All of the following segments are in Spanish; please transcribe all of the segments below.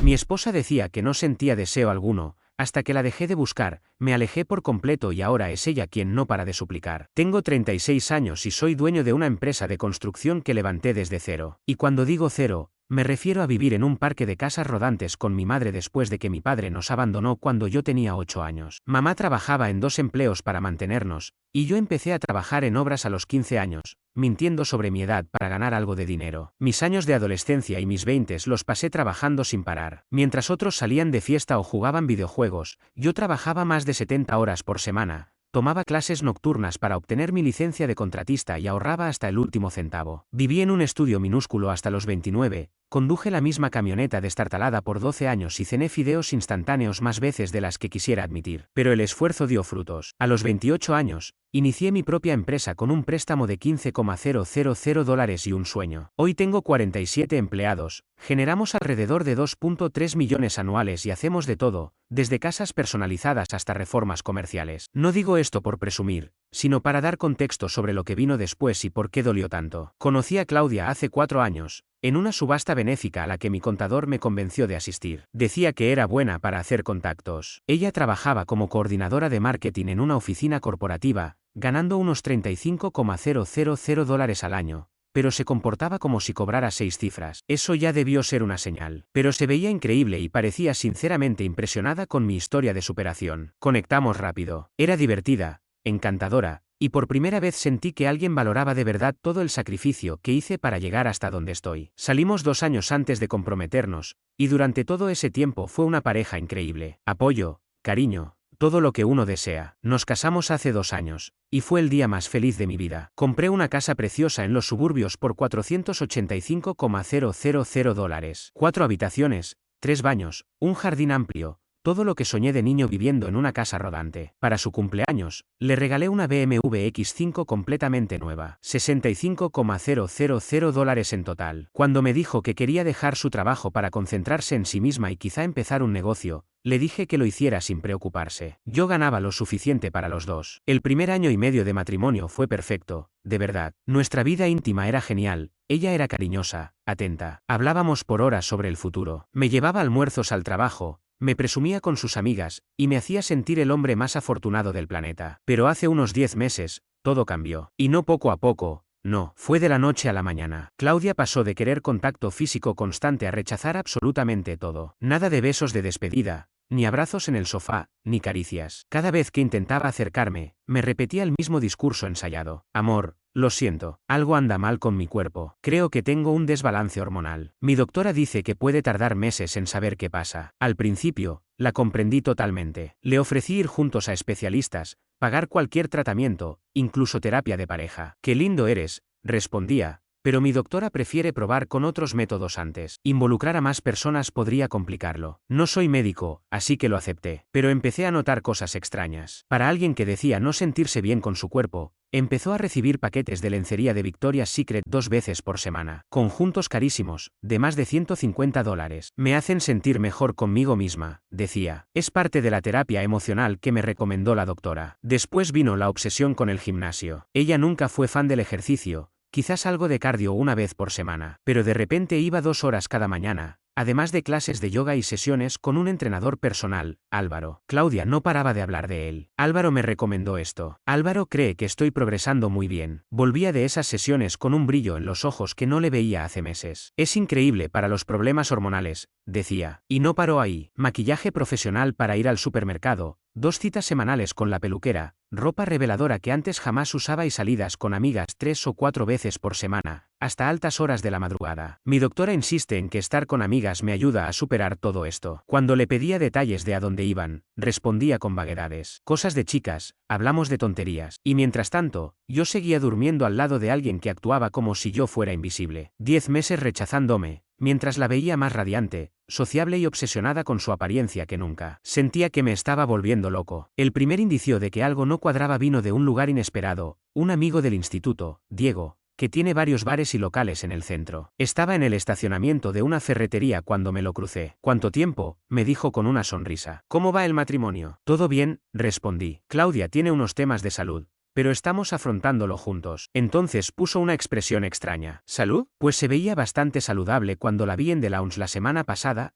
Mi esposa decía que no sentía deseo alguno, hasta que la dejé de buscar, me alejé por completo y ahora es ella quien no para de suplicar. Tengo 36 años y soy dueño de una empresa de construcción que levanté desde cero. Y cuando digo cero, me refiero a vivir en un parque de casas rodantes con mi madre después de que mi padre nos abandonó cuando yo tenía 8 años. Mamá trabajaba en 2 empleos para mantenernos, y yo empecé a trabajar en obras a los 15 años, mintiendo sobre mi edad para ganar algo de dinero. Mis años de adolescencia y mis 20s los pasé trabajando sin parar. Mientras otros salían de fiesta o jugaban videojuegos, yo trabajaba más de 70 horas por semana. Tomaba clases nocturnas para obtener mi licencia de contratista y ahorraba hasta el último centavo. Viví en un estudio minúsculo hasta los 29, conduje la misma camioneta destartalada por 12 años y cené fideos instantáneos más veces de las que quisiera admitir. Pero el esfuerzo dio frutos. A los 28 años, inicié mi propia empresa con un préstamo de $15,000 y un sueño. Hoy tengo 47 empleados, generamos alrededor de 2.3 millones anuales y hacemos de todo, desde casas personalizadas hasta reformas comerciales. No digo esto por presumir, sino para dar contexto sobre lo que vino después y por qué dolió tanto. Conocí a Claudia hace 4 años, en una subasta benéfica a la que mi contador me convenció de asistir. Decía que era buena para hacer contactos. Ella trabajaba como coordinadora de marketing en una oficina corporativa, ganando unos $30,000 al año, pero se comportaba como si cobrara 6 cifras. Eso ya debió ser una señal. Pero se veía increíble y parecía sinceramente impresionada con mi historia de superación. Conectamos rápido. Era divertida, encantadora, y por primera vez sentí que alguien valoraba de verdad todo el sacrificio que hice para llegar hasta donde estoy. Salimos 2 años antes de comprometernos, y durante todo ese tiempo fue una pareja increíble. Apoyo, cariño, todo lo que uno desea. Nos casamos hace 2 años, y fue el día más feliz de mi vida. Compré una casa preciosa en los suburbios por $485,000. 4 habitaciones, 3 baños, un jardín amplio. Todo lo que soñé de niño viviendo en una casa rodante. Para su cumpleaños, le regalé una BMW X5 completamente nueva. $65,000 en total. Cuando me dijo que quería dejar su trabajo para concentrarse en sí misma y quizá empezar un negocio, le dije que lo hiciera sin preocuparse. Yo ganaba lo suficiente para los dos. El primer año y medio de matrimonio fue perfecto, de verdad. Nuestra vida íntima era genial. Ella era cariñosa, atenta. Hablábamos por horas sobre el futuro. Me llevaba almuerzos al trabajo. Me presumía con sus amigas, y me hacía sentir el hombre más afortunado del planeta. Pero hace unos 10 meses, todo cambió. Y no poco a poco, no, fue de la noche a la mañana. Claudia pasó de querer contacto físico constante a rechazar absolutamente todo. Nada de besos de despedida, ni abrazos en el sofá, ni caricias. Cada vez que intentaba acercarme, me repetía el mismo discurso ensayado. Amor, lo siento, algo anda mal con mi cuerpo. Creo que tengo un desbalance hormonal. Mi doctora dice que puede tardar meses en saber qué pasa. Al principio, la comprendí totalmente. Le ofrecí ir juntos a especialistas, pagar cualquier tratamiento, incluso terapia de pareja. Qué lindo eres, respondía. Pero mi doctora prefiere probar con otros métodos antes. Involucrar a más personas podría complicarlo. No soy médico, así que lo acepté. Pero empecé a notar cosas extrañas. Para alguien que decía no sentirse bien con su cuerpo, empezó a recibir paquetes de lencería de Victoria's Secret 2 veces por semana. Conjuntos carísimos, de más de $150. Me hacen sentir mejor conmigo misma, decía. Es parte de la terapia emocional que me recomendó la doctora. Después vino la obsesión con el gimnasio. Ella nunca fue fan del ejercicio. Quizás algo de cardio una vez por semana, pero de repente iba 2 horas cada mañana, además de clases de yoga y sesiones con un entrenador personal, Álvaro. Claudia no paraba de hablar de él. Álvaro me recomendó esto. Álvaro cree que estoy progresando muy bien. Volvía de esas sesiones con un brillo en los ojos que no le veía hace meses. Es increíble para los problemas hormonales, decía. Y no paró ahí. Maquillaje profesional para ir al supermercado, 2 citas semanales con la peluquera, ropa reveladora que antes jamás usaba y salidas con amigas 3 o 4 veces por semana, hasta altas horas de la madrugada. Mi doctora insiste en que estar con amigas me ayuda a superar todo esto. Cuando le pedía detalles de a dónde iban, respondía con vaguedades. Cosas de chicas, hablamos de tonterías. Y mientras tanto, yo seguía durmiendo al lado de alguien que actuaba como si yo fuera invisible. 10 meses rechazándome, mientras la veía más radiante, sociable y obsesionada con su apariencia que nunca. Sentía que me estaba volviendo loco. El primer indicio de que algo no cuadraba vino de un lugar inesperado, un amigo del instituto, Diego, que tiene varios bares y locales en el centro. Estaba en el estacionamiento de una ferretería cuando me lo crucé. ¿Cuánto tiempo?, me dijo con una sonrisa. ¿Cómo va el matrimonio? Todo bien, respondí. Claudia tiene unos temas de salud, pero estamos afrontándolo juntos. Entonces puso una expresión extraña. ¿Salud? Pues se veía bastante saludable cuando la vi en The Lounge la semana pasada.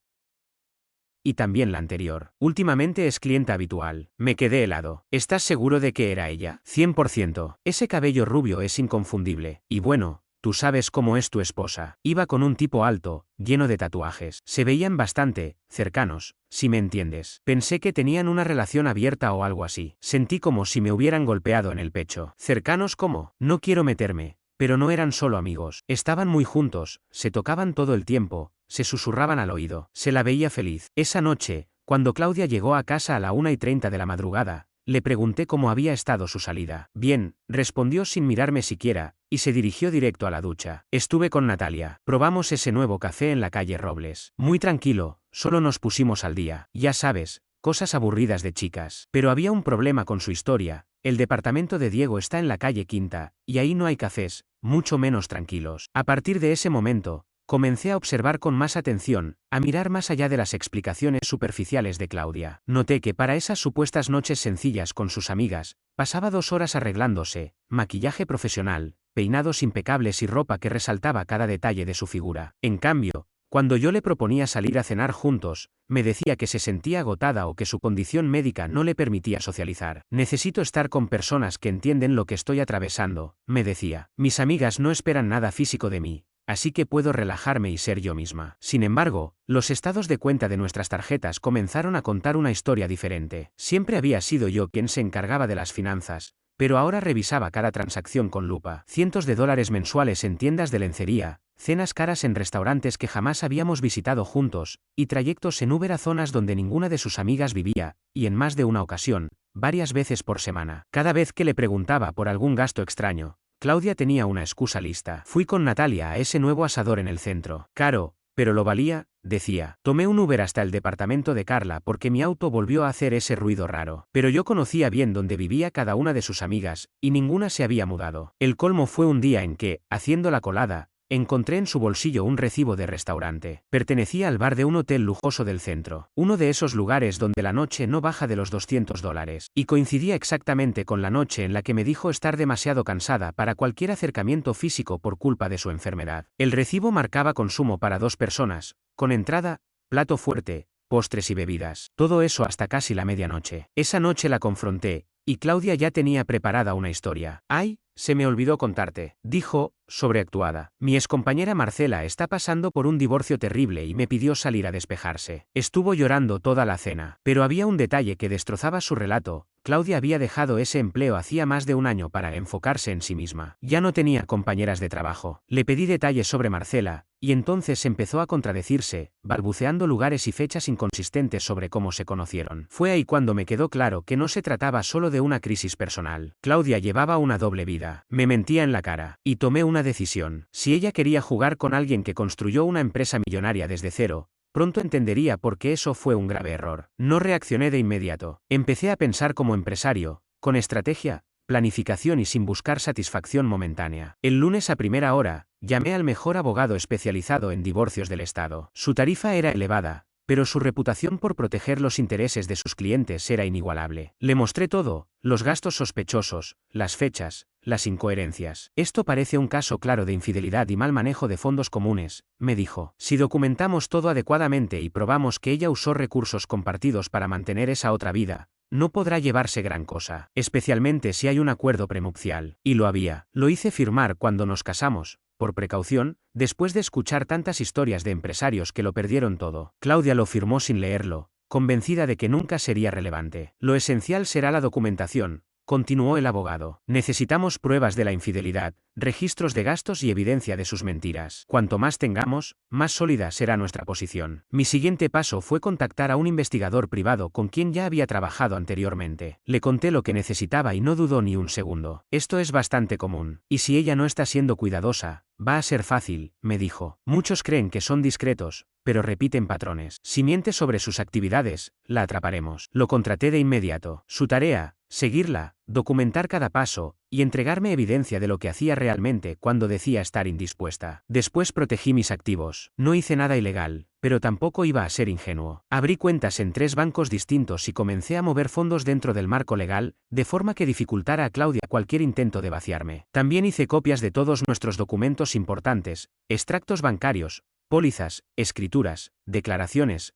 y también la anterior. Últimamente es clienta habitual. Me quedé helado. ¿Estás seguro de que era ella? 100%. Ese cabello rubio es inconfundible. Y bueno, tú sabes cómo es tu esposa. Iba con un tipo alto, lleno de tatuajes. Se veían bastante cercanos, si me entiendes. Pensé que tenían una relación abierta o algo así. Sentí como si me hubieran golpeado en el pecho. ¿Cercanos cómo? No quiero meterme. Pero no eran solo amigos. Estaban muy juntos, se tocaban todo el tiempo, se susurraban al oído. Se la veía feliz. Esa noche, cuando Claudia llegó a casa a la 1:30 de la madrugada, le pregunté cómo había estado su salida. Bien, respondió sin mirarme siquiera, y se dirigió directo a la ducha. Estuve con Natalia. Probamos ese nuevo café en la calle Robles. Muy tranquilo, solo nos pusimos al día. Ya sabes, cosas aburridas de chicas. Pero había un problema con su historia. El departamento de Diego está en la calle Quinta, y ahí no hay cafés, mucho menos tranquilos. A partir de ese momento, comencé a observar con más atención, a mirar más allá de las explicaciones superficiales de Claudia. Noté que para esas supuestas noches sencillas con sus amigas, pasaba 2 horas arreglándose, maquillaje profesional, peinados impecables y ropa que resaltaba cada detalle de su figura. En cambio, cuando yo le proponía salir a cenar juntos, me decía que se sentía agotada o que su condición médica no le permitía socializar. Necesito estar con personas que entienden lo que estoy atravesando, me decía. Mis amigas no esperan nada físico de mí, así que puedo relajarme y ser yo misma. Sin embargo, los estados de cuenta de nuestras tarjetas comenzaron a contar una historia diferente. Siempre había sido yo quien se encargaba de las finanzas, pero ahora revisaba cada transacción con lupa. Cientos de dólares mensuales en tiendas de lencería, cenas caras en restaurantes que jamás habíamos visitado juntos, y trayectos en Uber a zonas donde ninguna de sus amigas vivía, y en más de una ocasión, varias veces por semana. Cada vez que le preguntaba por algún gasto extraño, Claudia tenía una excusa lista. Fui con Natalia a ese nuevo asador en el centro. Caro, pero lo valía, decía. Tomé un Uber hasta el departamento de Carla porque mi auto volvió a hacer ese ruido raro. Pero yo conocía bien dónde vivía cada una de sus amigas, y ninguna se había mudado. El colmo fue un día en que, haciendo la colada, encontré en su bolsillo un recibo de restaurante. Pertenecía al bar de un hotel lujoso del centro. Uno de esos lugares donde la noche no baja de los $200. Y coincidía exactamente con la noche en la que me dijo estar demasiado cansada para cualquier acercamiento físico por culpa de su enfermedad. El recibo marcaba consumo para 2 personas, con entrada, plato fuerte, postres y bebidas. Todo eso hasta casi la medianoche. Esa noche la confronté, y Claudia ya tenía preparada una historia. ¡Ay! Se me olvidó contarte, dijo, sobreactuada. Mi excompañera Marcela está pasando por un divorcio terrible y me pidió salir a despejarse. Estuvo llorando toda la cena. Pero había un detalle que destrozaba su relato. Claudia había dejado ese empleo hacía más de un año para enfocarse en sí misma. Ya no tenía compañeras de trabajo. Le pedí detalles sobre Marcela, y entonces empezó a contradecirse, balbuceando lugares y fechas inconsistentes sobre cómo se conocieron. Fue ahí cuando me quedó claro que no se trataba solo de una crisis personal. Claudia llevaba una doble vida. Me mentía en la cara. Y tomé una decisión. Si ella quería jugar con alguien que construyó una empresa millonaria desde cero, pronto entendería por qué eso fue un grave error. No reaccioné de inmediato. Empecé a pensar como empresario, con estrategia, planificación y sin buscar satisfacción momentánea. El lunes a primera hora, llamé al mejor abogado especializado en divorcios del estado. Su tarifa era elevada, pero su reputación por proteger los intereses de sus clientes era inigualable. Le mostré todo, los gastos sospechosos, las fechas, las incoherencias. Esto parece un caso claro de infidelidad y mal manejo de fondos comunes, me dijo. Si documentamos todo adecuadamente y probamos que ella usó recursos compartidos para mantener esa otra vida, no podrá llevarse gran cosa, especialmente si hay un acuerdo prenupcial. Y lo había. Lo hice firmar cuando nos casamos, por precaución, después de escuchar tantas historias de empresarios que lo perdieron todo. Claudia lo firmó sin leerlo, convencida de que nunca sería relevante. Lo esencial será la documentación, continuó el abogado. Necesitamos pruebas de la infidelidad, registros de gastos y evidencia de sus mentiras. Cuanto más tengamos, más sólida será nuestra posición. Mi siguiente paso fue contactar a un investigador privado con quien ya había trabajado anteriormente. Le conté lo que necesitaba y no dudó ni un segundo. Esto es bastante común. Y si ella no está siendo cuidadosa, va a ser fácil, me dijo. Muchos creen que son discretos, pero repiten patrones. Si miente sobre sus actividades, la atraparemos. Lo contraté de inmediato. Su tarea, seguirla, documentar cada paso, y entregarme evidencia de lo que hacía realmente cuando decía estar indispuesta. Después protegí mis activos. No hice nada ilegal, pero tampoco iba a ser ingenuo. Abrí cuentas en 3 bancos distintos y comencé a mover fondos dentro del marco legal, de forma que dificultara a Claudia cualquier intento de vaciarme. También hice copias de todos nuestros documentos importantes, extractos bancarios, pólizas, escrituras, declaraciones,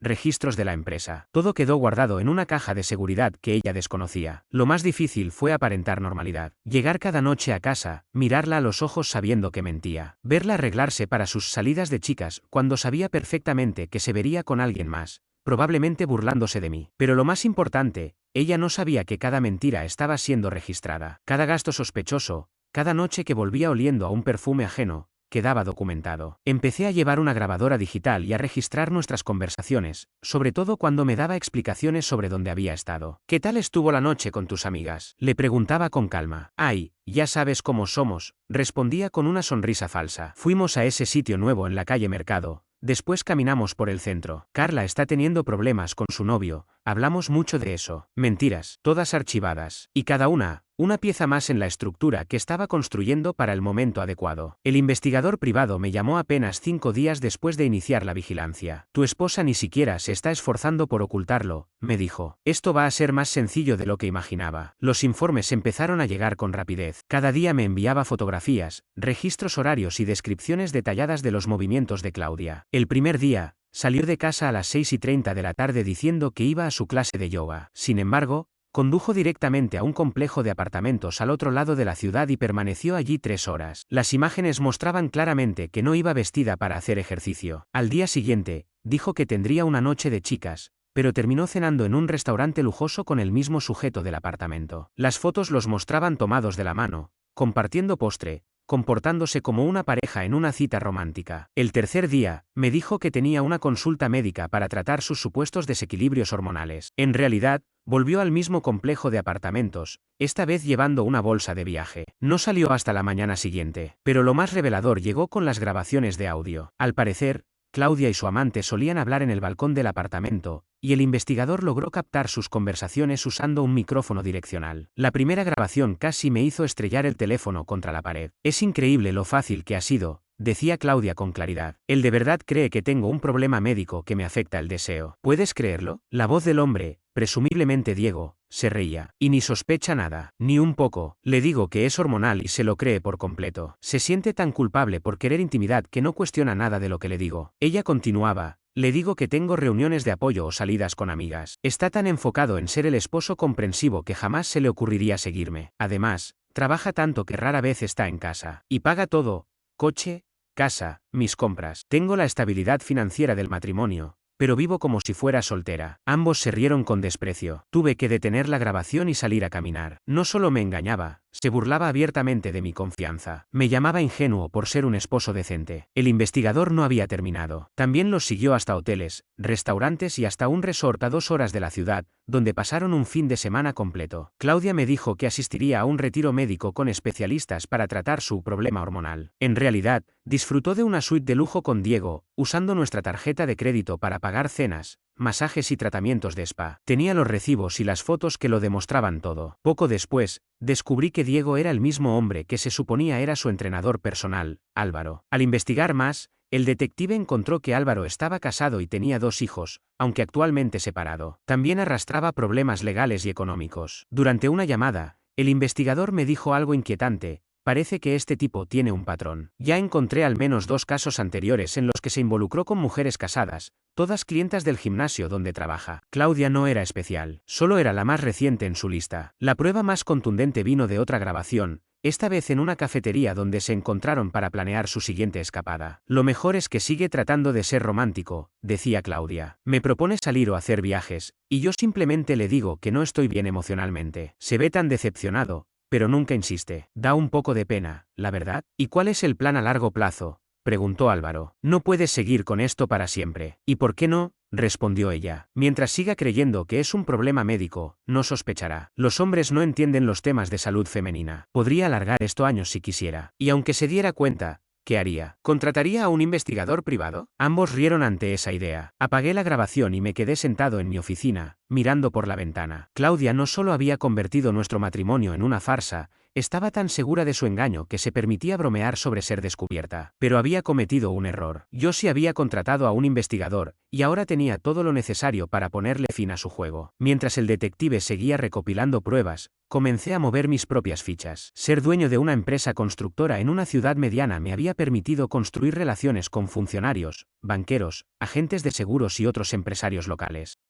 registros de la empresa. Todo quedó guardado en una caja de seguridad que ella desconocía. Lo más difícil fue aparentar normalidad. Llegar cada noche a casa, mirarla a los ojos sabiendo que mentía. Verla arreglarse para sus salidas de chicas cuando sabía perfectamente que se vería con alguien más, probablemente burlándose de mí. Pero lo más importante, ella no sabía que cada mentira estaba siendo registrada. Cada gasto sospechoso, cada noche que volvía oliendo a un perfume ajeno, quedaba documentado. Empecé a llevar una grabadora digital y a registrar nuestras conversaciones, sobre todo cuando me daba explicaciones sobre dónde había estado. ¿Qué tal estuvo la noche con tus amigas?, le preguntaba con calma. Ay, ya sabes cómo somos, respondía con una sonrisa falsa. Fuimos a ese sitio nuevo en la calle Mercado. Después caminamos por el centro. Carla está teniendo problemas con su novio, hablamos mucho de eso. Mentiras, todas archivadas. Y cada una pieza más en la estructura que estaba construyendo para el momento adecuado. El investigador privado me llamó apenas 5 días después de iniciar la vigilancia. Tu esposa ni siquiera se está esforzando por ocultarlo, me dijo. Esto va a ser más sencillo de lo que imaginaba. Los informes empezaron a llegar con rapidez. Cada día me enviaba fotografías, registros horarios y descripciones detalladas de los movimientos de Claudia. El primer día, salió de casa a las 6:30 de la tarde diciendo que iba a su clase de yoga. Sin embargo, condujo directamente a un complejo de apartamentos al otro lado de la ciudad y permaneció allí 3 horas. Las imágenes mostraban claramente que no iba vestida para hacer ejercicio. Al día siguiente, dijo que tendría una noche de chicas, pero terminó cenando en un restaurante lujoso con el mismo sujeto del apartamento. Las fotos los mostraban tomados de la mano, compartiendo postre, comportándose como una pareja en una cita romántica. El tercer día, me dijo que tenía una consulta médica para tratar sus supuestos desequilibrios hormonales. En realidad, volvió al mismo complejo de apartamentos, esta vez llevando una bolsa de viaje. No salió hasta la mañana siguiente, pero lo más revelador llegó con las grabaciones de audio. Al parecer, Claudia y su amante solían hablar en el balcón del apartamento, y el investigador logró captar sus conversaciones usando un micrófono direccional. La primera grabación casi me hizo estrellar el teléfono contra la pared. Es increíble lo fácil que ha sido, decía Claudia con claridad. Él de verdad cree que tengo un problema médico que me afecta el deseo. ¿Puedes creerlo? La voz del hombre, presumiblemente Diego, se reía. Y ni sospecha nada, ni un poco. Le digo que es hormonal y se lo cree por completo. Se siente tan culpable por querer intimidad que no cuestiona nada de lo que le digo. Ella continuaba. Le digo que tengo reuniones de apoyo o salidas con amigas. Está tan enfocado en ser el esposo comprensivo que jamás se le ocurriría seguirme. Además, trabaja tanto que rara vez está en casa. Y paga todo: coche, casa, mis compras. Tengo la estabilidad financiera del matrimonio, pero vivo como si fuera soltera. Ambos se rieron con desprecio. Tuve que detener la grabación y salir a caminar. No solo me engañaba, se burlaba abiertamente de mi confianza. Me llamaba ingenuo por ser un esposo decente. El investigador no había terminado. También los siguió hasta hoteles, restaurantes y hasta un resort a 2 horas de la ciudad, donde pasaron un fin de semana completo. Claudia me dijo que asistiría a un retiro médico con especialistas para tratar su problema hormonal. En realidad, disfrutó de una suite de lujo con Diego, usando nuestra tarjeta de crédito para pagar cenas, masajes y tratamientos de spa. Tenía los recibos y las fotos que lo demostraban todo. Poco después, descubrí que Diego era el mismo hombre que se suponía era su entrenador personal, Álvaro. Al investigar más, el detective encontró que Álvaro estaba casado y tenía 2 hijos, aunque actualmente separado. También arrastraba problemas legales y económicos. Durante una llamada, el investigador me dijo algo inquietante. Parece que este tipo tiene un patrón. Ya encontré al menos 2 casos anteriores en los que se involucró con mujeres casadas, todas clientas del gimnasio donde trabaja. Claudia no era especial, solo era la más reciente en su lista. La prueba más contundente vino de otra grabación, esta vez en una cafetería donde se encontraron para planear su siguiente escapada. Lo mejor es que sigue tratando de ser romántico, decía Claudia. Me propone salir o hacer viajes, y yo simplemente le digo que no estoy bien emocionalmente. Se ve tan decepcionado, pero nunca insiste. Da un poco de pena, la verdad. ¿Y cuál es el plan a largo plazo?, preguntó Álvaro. No puedes seguir con esto para siempre. ¿Y por qué no?, respondió ella. Mientras siga creyendo que es un problema médico, no sospechará. Los hombres no entienden los temas de salud femenina. Podría alargar esto años si quisiera. Y aunque se diera cuenta, ¿qué haría? ¿Contrataría a un investigador privado? Ambos rieron ante esa idea. Apagué la grabación y me quedé sentado en mi oficina, mirando por la ventana. Claudia no solo había convertido nuestro matrimonio en una farsa, Estaba tan segura de su engaño que se permitía bromear sobre ser descubierta. Pero había cometido un error. Yo sí había contratado a un investigador, y ahora tenía todo lo necesario para ponerle fin a su juego. Mientras el detective seguía recopilando pruebas, comencé a mover mis propias fichas. Ser dueño de una empresa constructora en una ciudad mediana me había permitido construir relaciones con funcionarios, banqueros, agentes de seguros y otros empresarios locales.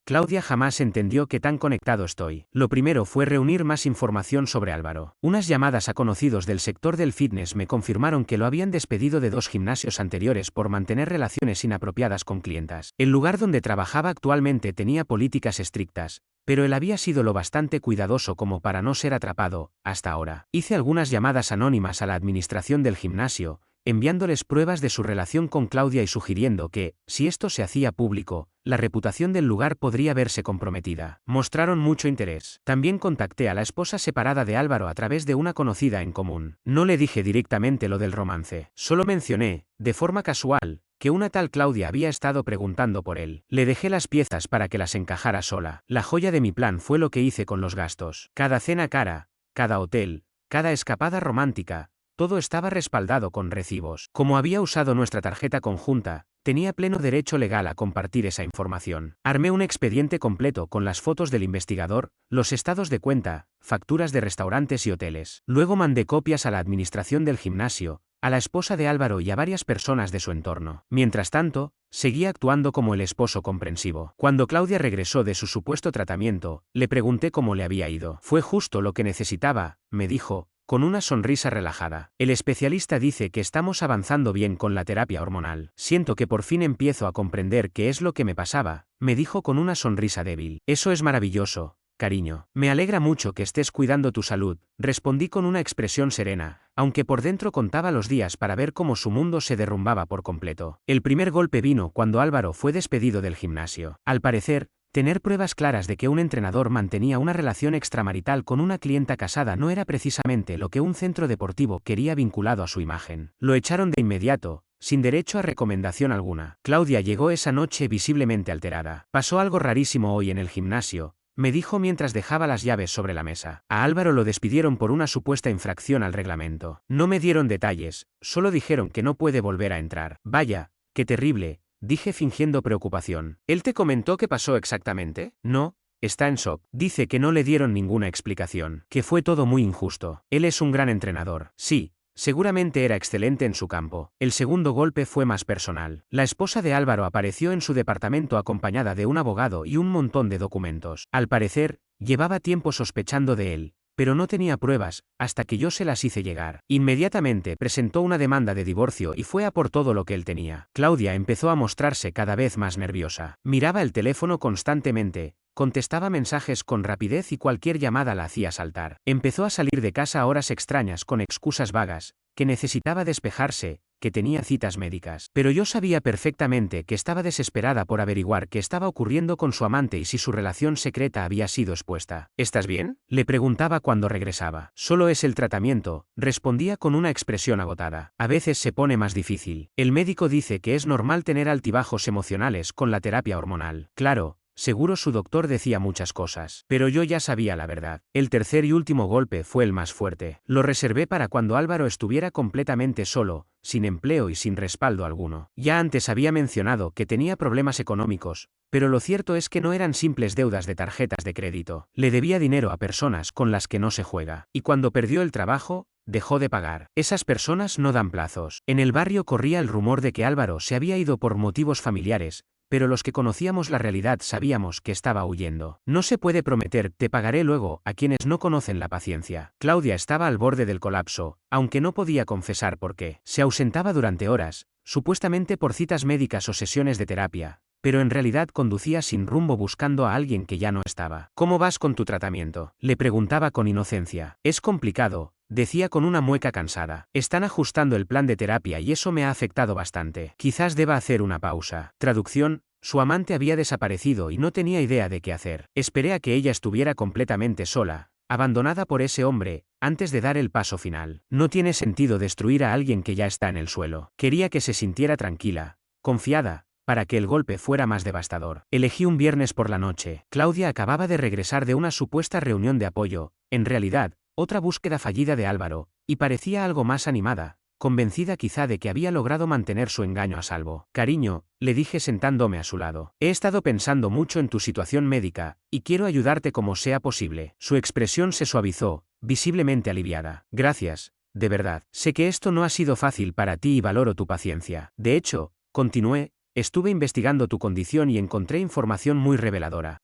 Claudia jamás entendió qué tan conectado estoy. Lo primero fue reunir más información sobre Álvaro. Unas llamadas a conocidos del sector del fitness me confirmaron que lo habían despedido de 2 gimnasios anteriores por mantener relaciones inapropiadas con clientas. El lugar donde trabajaba actualmente tenía políticas estrictas, pero él había sido lo bastante cuidadoso como para no ser atrapado, hasta ahora. Hice algunas llamadas anónimas a la administración del gimnasio, enviándoles pruebas de su relación con Claudia y sugiriendo que, si esto se hacía público, la reputación del lugar podría verse comprometida. Mostraron mucho interés. También contacté a la esposa separada de Álvaro a través de una conocida en común. No le dije directamente lo del romance, solo mencioné, de forma casual, que una tal Claudia había estado preguntando por él. Le dejé las piezas para que las encajara sola. La joya de mi plan fue lo que hice con los gastos. Cada cena cara, cada hotel, cada escapada romántica, todo estaba respaldado con recibos. Como había usado nuestra tarjeta conjunta, tenía pleno derecho legal a compartir esa información. Armé un expediente completo con las fotos del investigador, los estados de cuenta, facturas de restaurantes y hoteles. Luego mandé copias a la administración del gimnasio, a la esposa de Álvaro y a varias personas de su entorno. Mientras tanto, seguía actuando como el esposo comprensivo. Cuando Claudia regresó de su supuesto tratamiento, le pregunté cómo le había ido. Fue justo lo que necesitaba, me dijo, con una sonrisa relajada. El especialista dice que estamos avanzando bien con la terapia hormonal. Siento que por fin empiezo a comprender qué es lo que me pasaba, me dijo con una sonrisa débil. Eso es maravilloso, cariño. Me alegra mucho que estés cuidando tu salud, respondí con una expresión serena, aunque por dentro contaba los días para ver cómo su mundo se derrumbaba por completo. El primer golpe vino cuando Álvaro fue despedido del gimnasio. Al parecer, tener pruebas claras de que un entrenador mantenía una relación extramarital con una clienta casada no era precisamente lo que un centro deportivo quería vinculado a su imagen. Lo echaron de inmediato, sin derecho a recomendación alguna. Claudia llegó esa noche visiblemente alterada. Pasó algo rarísimo hoy en el gimnasio, me dijo mientras dejaba las llaves sobre la mesa. A Álvaro lo despidieron por una supuesta infracción al reglamento. No me dieron detalles, solo dijeron que no puede volver a entrar. Vaya, qué terrible, dije fingiendo preocupación. ¿Él te comentó qué pasó exactamente? No, está en shock. Dice que no le dieron ninguna explicación, que fue todo muy injusto. Él es un gran entrenador. Sí, seguramente era excelente en su campo. El segundo golpe fue más personal. La esposa de Álvaro apareció en su departamento acompañada de un abogado y un montón de documentos. Al parecer, llevaba tiempo sospechando de él, pero no tenía pruebas, hasta que yo se las hice llegar. Inmediatamente presentó una demanda de divorcio y fue a por todo lo que él tenía. Claudia empezó a mostrarse cada vez más nerviosa. Miraba el teléfono constantemente, contestaba mensajes con rapidez y cualquier llamada la hacía saltar. Empezó a salir de casa a horas extrañas con excusas vagas, que necesitaba despejarse, que tenía citas médicas. Pero yo sabía perfectamente que estaba desesperada por averiguar qué estaba ocurriendo con su amante y si su relación secreta había sido expuesta. ¿Estás bien?, le preguntaba cuando regresaba. Solo es el tratamiento, respondía con una expresión agotada. A veces se pone más difícil. El médico dice que es normal tener altibajos emocionales con la terapia hormonal. Claro, seguro su doctor decía muchas cosas, pero yo ya sabía la verdad. El tercer y último golpe fue el más fuerte. Lo reservé para cuando Álvaro estuviera completamente solo, sin empleo y sin respaldo alguno. Ya antes había mencionado que tenía problemas económicos, pero lo cierto es que no eran simples deudas de tarjetas de crédito. Le debía dinero a personas con las que no se juega. Y cuando perdió el trabajo, dejó de pagar. Esas personas no dan plazos. En el barrio corría el rumor de que Álvaro se había ido por motivos familiares, pero los que conocíamos la realidad sabíamos que estaba huyendo. No se puede prometer "te pagaré luego" a quienes no conocen la paciencia. Claudia estaba al borde del colapso, aunque no podía confesar por qué. Se ausentaba durante horas, supuestamente por citas médicas o sesiones de terapia, pero en realidad conducía sin rumbo buscando a alguien que ya no estaba. ¿Cómo vas con tu tratamiento?, le preguntaba con inocencia. Es complicado, decía con una mueca cansada. Están ajustando el plan de terapia y eso me ha afectado bastante. Quizás deba hacer una pausa. Traducción: su amante había desaparecido y no tenía idea de qué hacer. Esperé a que ella estuviera completamente sola, abandonada por ese hombre, antes de dar el paso final. No tiene sentido destruir a alguien que ya está en el suelo. Quería que se sintiera tranquila, confiada, para que el golpe fuera más devastador. Elegí un viernes por la noche. Claudia acababa de regresar de una supuesta reunión de apoyo. En realidad, otra búsqueda fallida de Álvaro, y parecía algo más animada, convencida quizá de que había logrado mantener su engaño a salvo. Cariño, le dije sentándome a su lado. He estado pensando mucho en tu situación médica, y quiero ayudarte como sea posible. Su expresión se suavizó, visiblemente aliviada. Gracias, de verdad. Sé que esto no ha sido fácil para ti y valoro tu paciencia. De hecho, continué, estuve investigando tu condición y encontré información muy reveladora.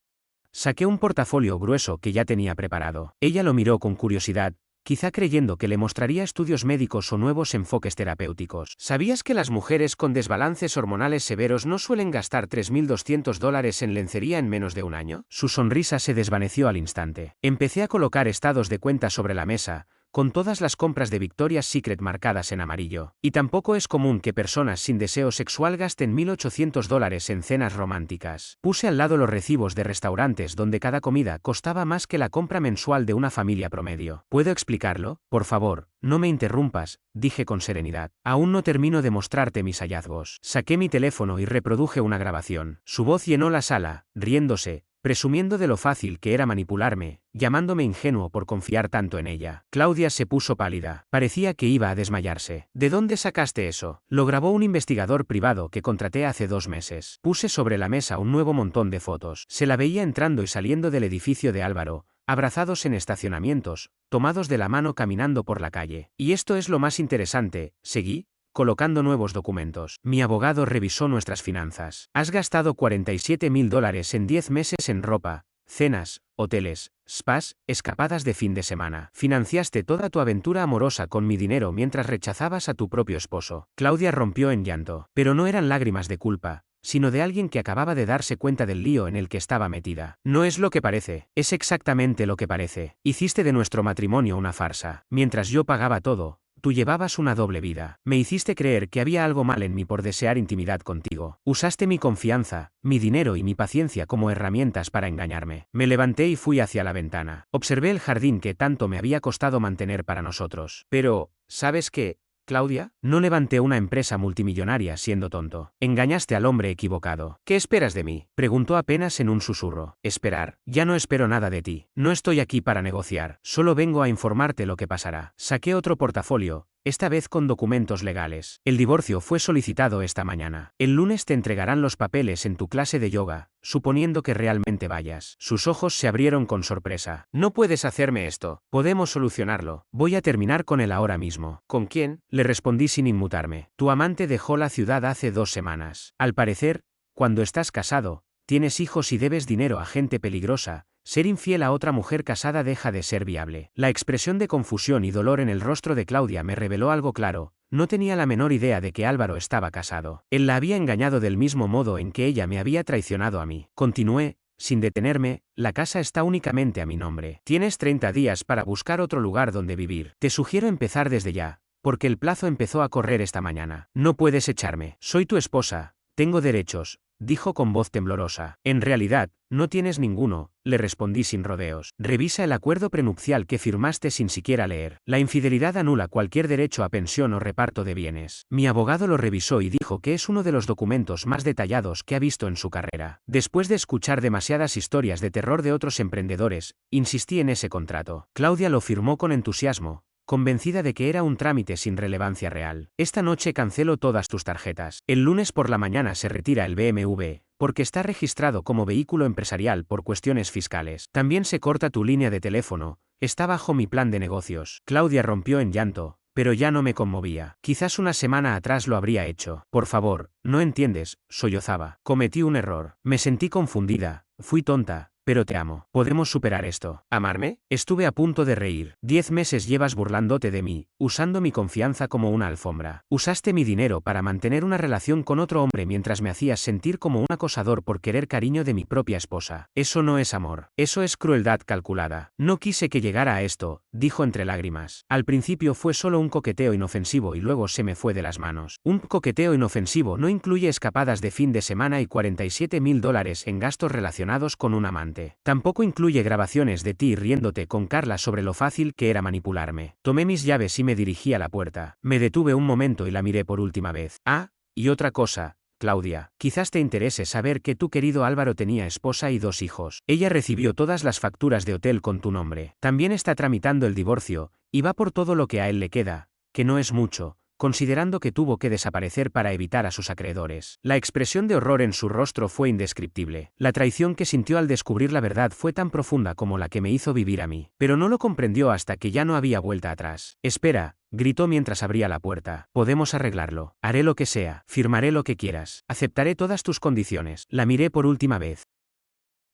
Saqué un portafolio grueso que ya tenía preparado. Ella lo miró con curiosidad, quizá creyendo que le mostraría estudios médicos o nuevos enfoques terapéuticos. ¿Sabías que las mujeres con desbalances hormonales severos no suelen gastar $3.200 en lencería en menos de un año? Su sonrisa se desvaneció al instante. Empecé a colocar estados de cuenta sobre la mesa, con todas las compras de Victoria's Secret marcadas en amarillo. Y tampoco es común que personas sin deseo sexual gasten $1.800 en cenas románticas. Puse al lado los recibos de restaurantes donde cada comida costaba más que la compra mensual de una familia promedio. ¿Puedo explicarlo? Por favor, no me interrumpas, dije con serenidad. Aún no termino de mostrarte mis hallazgos. Saqué mi teléfono y reproduje una grabación. Su voz llenó la sala, riéndose, presumiendo de lo fácil que era manipularme, llamándome ingenuo por confiar tanto en ella. Claudia se puso pálida. Parecía que iba a desmayarse. ¿De dónde sacaste eso? Lo grabó un investigador privado que contraté hace 2 meses. Puse sobre la mesa un nuevo montón de fotos. Se la veía entrando y saliendo del edificio de Álvaro, abrazados en estacionamientos, tomados de la mano caminando por la calle. Y esto es lo más interesante, seguí, colocando nuevos documentos. Mi abogado revisó nuestras finanzas. Has gastado $47.000 en 10 meses en ropa, cenas, hoteles, spas, escapadas de fin de semana. Financiaste toda tu aventura amorosa con mi dinero mientras rechazabas a tu propio esposo. Claudia rompió en llanto. Pero no eran lágrimas de culpa, sino de alguien que acababa de darse cuenta del lío en el que estaba metida. No es lo que parece, es exactamente lo que parece. Hiciste de nuestro matrimonio una farsa. Mientras yo pagaba todo, tú llevabas una doble vida. Me hiciste creer que había algo mal en mí por desear intimidad contigo. Usaste mi confianza, mi dinero y mi paciencia como herramientas para engañarme. Me levanté y fui hacia la ventana. Observé el jardín que tanto me había costado mantener para nosotros. Pero, ¿sabes qué, Claudia? No levanté una empresa multimillonaria siendo tonto. Engañaste al hombre equivocado. ¿Qué esperas de mí? Preguntó apenas en un susurro. Esperar. Ya no espero nada de ti. No estoy aquí para negociar. Solo vengo a informarte lo que pasará. Saqué otro portafolio, esta vez con documentos legales. El divorcio fue solicitado esta mañana. El lunes te entregarán los papeles en tu clase de yoga, suponiendo que realmente vayas. Sus ojos se abrieron con sorpresa. No puedes hacerme esto. Podemos solucionarlo. Voy a terminar con él ahora mismo. ¿Con quién? Le respondí sin inmutarme. Tu amante dejó la ciudad hace 2 semanas. Al parecer, cuando estás casado, tienes hijos y debes dinero a gente peligrosa, ser infiel a otra mujer casada deja de ser viable. La expresión de confusión y dolor en el rostro de Claudia me reveló algo claro. No tenía la menor idea de que Álvaro estaba casado. Él la había engañado del mismo modo en que ella me había traicionado a mí. Continué, sin detenerme, la casa está únicamente a mi nombre. Tienes 30 días para buscar otro lugar donde vivir. Te sugiero empezar desde ya, porque el plazo empezó a correr esta mañana. No puedes echarme. Soy tu esposa, tengo derechos, dijo con voz temblorosa. En realidad, no tienes ninguno, le respondí sin rodeos. Revisa el acuerdo prenupcial que firmaste sin siquiera leer. La infidelidad anula cualquier derecho a pensión o reparto de bienes. Mi abogado lo revisó y dijo que es uno de los documentos más detallados que ha visto en su carrera. Después de escuchar demasiadas historias de terror de otros emprendedores, insistí en ese contrato. Claudia lo firmó con entusiasmo, convencida de que era un trámite sin relevancia real. Esta noche cancelo todas tus tarjetas. El lunes por la mañana se retira el BMW, porque está registrado como vehículo empresarial por cuestiones fiscales. También se corta tu línea de teléfono, está bajo mi plan de negocios. Claudia rompió en llanto, pero ya no me conmovía. Quizás una semana atrás lo habría hecho. Por favor, no entiendes, sollozaba. Cometí un error. Me sentí confundida, fui tonta. Pero te amo. ¿Podemos superar esto? ¿Amarme? Estuve a punto de reír. 10 meses llevas burlándote de mí, usando mi confianza como una alfombra. Usaste mi dinero para mantener una relación con otro hombre mientras me hacías sentir como un acosador por querer cariño de mi propia esposa. Eso no es amor. Eso es crueldad calculada. No quise que llegara a esto, dijo entre lágrimas. Al principio fue solo un coqueteo inofensivo y luego se me fue de las manos. Un coqueteo inofensivo no incluye escapadas de fin de semana y $47.000 en gastos relacionados con un amante. Tampoco incluye grabaciones de ti riéndote con Carla sobre lo fácil que era manipularme. Tomé mis llaves y me dirigí a la puerta. Me detuve un momento y la miré por última vez. Ah, y otra cosa, Claudia. Quizás te interese saber que tu querido Álvaro tenía esposa y 2 hijos. Ella recibió todas las facturas de hotel con tu nombre. También está tramitando el divorcio, y va por todo lo que a él le queda, que no es mucho, considerando que tuvo que desaparecer para evitar a sus acreedores. La expresión de horror en su rostro fue indescriptible. La traición que sintió al descubrir la verdad fue tan profunda como la que me hizo vivir a mí. Pero no lo comprendió hasta que ya no había vuelta atrás. Espera, gritó mientras abría la puerta. Podemos arreglarlo. Haré lo que sea. Firmaré lo que quieras. Aceptaré todas tus condiciones. La miré por última vez.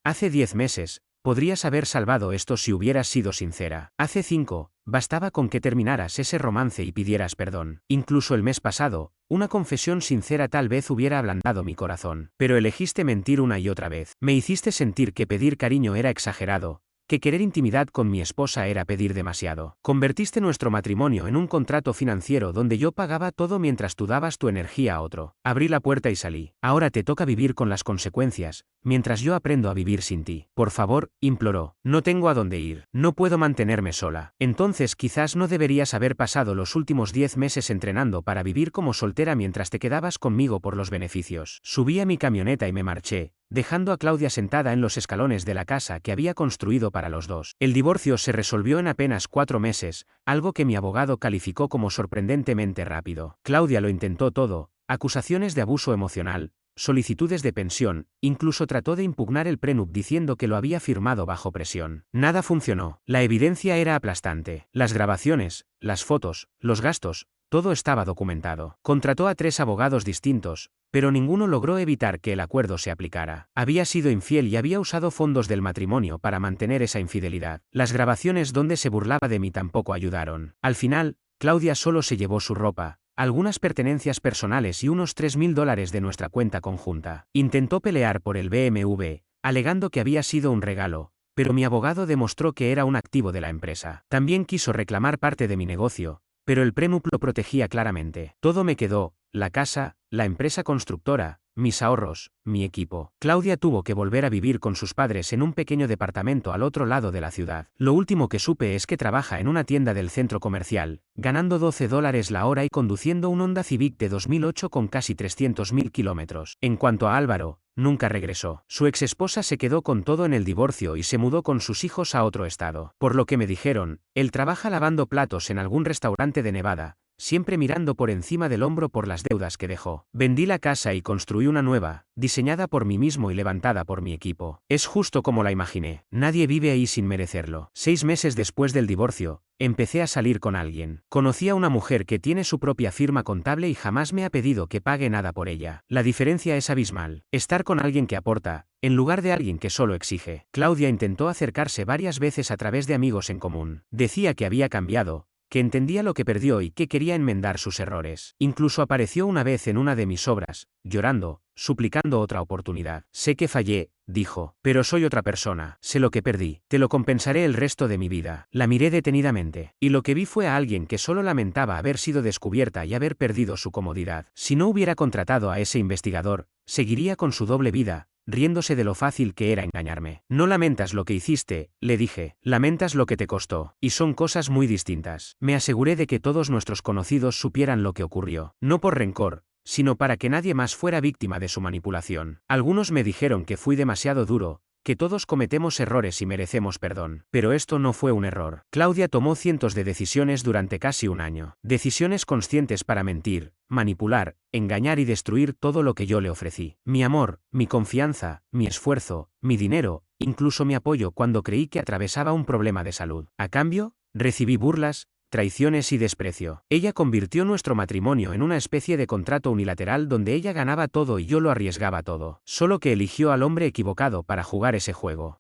Hace 10 meses, podrías haber salvado esto si hubieras sido sincera. Hace 5, bastaba con que terminaras ese romance y pidieras perdón. Incluso el mes pasado, una confesión sincera tal vez hubiera ablandado mi corazón. Pero elegiste mentir una y otra vez. Me hiciste sentir que pedir cariño era exagerado, que querer intimidad con mi esposa era pedir demasiado. Convertiste nuestro matrimonio en un contrato financiero donde yo pagaba todo mientras tú dabas tu energía a otro. Abrí la puerta y salí. Ahora te toca vivir con las consecuencias, mientras yo aprendo a vivir sin ti. Por favor, imploró. No tengo a dónde ir. No puedo mantenerme sola. Entonces quizás no deberías haber pasado los últimos 10 meses entrenando para vivir como soltera mientras te quedabas conmigo por los beneficios. Subí a mi camioneta y me marché, dejando a Claudia sentada en los escalones de la casa que había construido para los dos. El divorcio se resolvió en apenas 4 meses, algo que mi abogado calificó como sorprendentemente rápido. Claudia lo intentó todo, acusaciones de abuso emocional, solicitudes de pensión, incluso trató de impugnar el prenup diciendo que lo había firmado bajo presión. Nada funcionó. La evidencia era aplastante. Las grabaciones, las fotos, los gastos, todo estaba documentado. Contrató a 3 abogados distintos, pero ninguno logró evitar que el acuerdo se aplicara. Había sido infiel y había usado fondos del matrimonio para mantener esa infidelidad. Las grabaciones donde se burlaba de mí tampoco ayudaron. Al final, Claudia solo se llevó su ropa, algunas pertenencias personales y unos $3.000 de nuestra cuenta conjunta. Intentó pelear por el BMW, alegando que había sido un regalo, pero mi abogado demostró que era un activo de la empresa. También quiso reclamar parte de mi negocio, pero el prenup lo protegía claramente. Todo me quedó: la casa, la empresa constructora, mis ahorros, mi equipo. Claudia tuvo que volver a vivir con sus padres en un pequeño departamento al otro lado de la ciudad. Lo último que supe es que trabaja en una tienda del centro comercial, ganando $12 la hora y conduciendo un Honda Civic de 2008 con casi 300.000 kilómetros. En cuanto a Álvaro, nunca regresó. Su exesposa se quedó con todo en el divorcio y se mudó con sus hijos a otro estado. Por lo que me dijeron, él trabaja lavando platos en algún restaurante de Nevada, siempre mirando por encima del hombro por las deudas que dejó. Vendí la casa y construí una nueva, diseñada por mí mismo y levantada por mi equipo. Es justo como la imaginé. Nadie vive ahí sin merecerlo. 6 meses después del divorcio, empecé a salir con alguien. Conocí a una mujer que tiene su propia firma contable y jamás me ha pedido que pague nada por ella. La diferencia es abismal. Estar con alguien que aporta, en lugar de alguien que solo exige. Claudia intentó acercarse varias veces a través de amigos en común. Decía que había cambiado, que entendía lo que perdió y que quería enmendar sus errores. Incluso apareció una vez en una de mis obras, llorando, suplicando otra oportunidad. Sé que fallé, dijo, pero soy otra persona. Sé lo que perdí. Te lo compensaré el resto de mi vida. La miré detenidamente, y lo que vi fue a alguien que solo lamentaba haber sido descubierta y haber perdido su comodidad. Si no hubiera contratado a ese investigador, seguiría con su doble vida, riéndose de lo fácil que era engañarme. No lamentas lo que hiciste, le dije, lamentas lo que te costó, y son cosas muy distintas. Me aseguré de que todos nuestros conocidos supieran lo que ocurrió, no por rencor, sino para que nadie más fuera víctima de su manipulación. Algunos me dijeron que fui demasiado duro, que todos cometemos errores y merecemos perdón. Pero esto no fue un error. Claudia tomó cientos de decisiones durante casi un año. Decisiones conscientes para mentir, manipular, engañar y destruir todo lo que yo le ofrecí. Mi amor, mi confianza, mi esfuerzo, mi dinero, incluso mi apoyo cuando creí que atravesaba un problema de salud. A cambio, recibí burlas, traiciones y desprecio. Ella convirtió nuestro matrimonio en una especie de contrato unilateral donde ella ganaba todo y yo lo arriesgaba todo. Solo que eligió al hombre equivocado para jugar ese juego.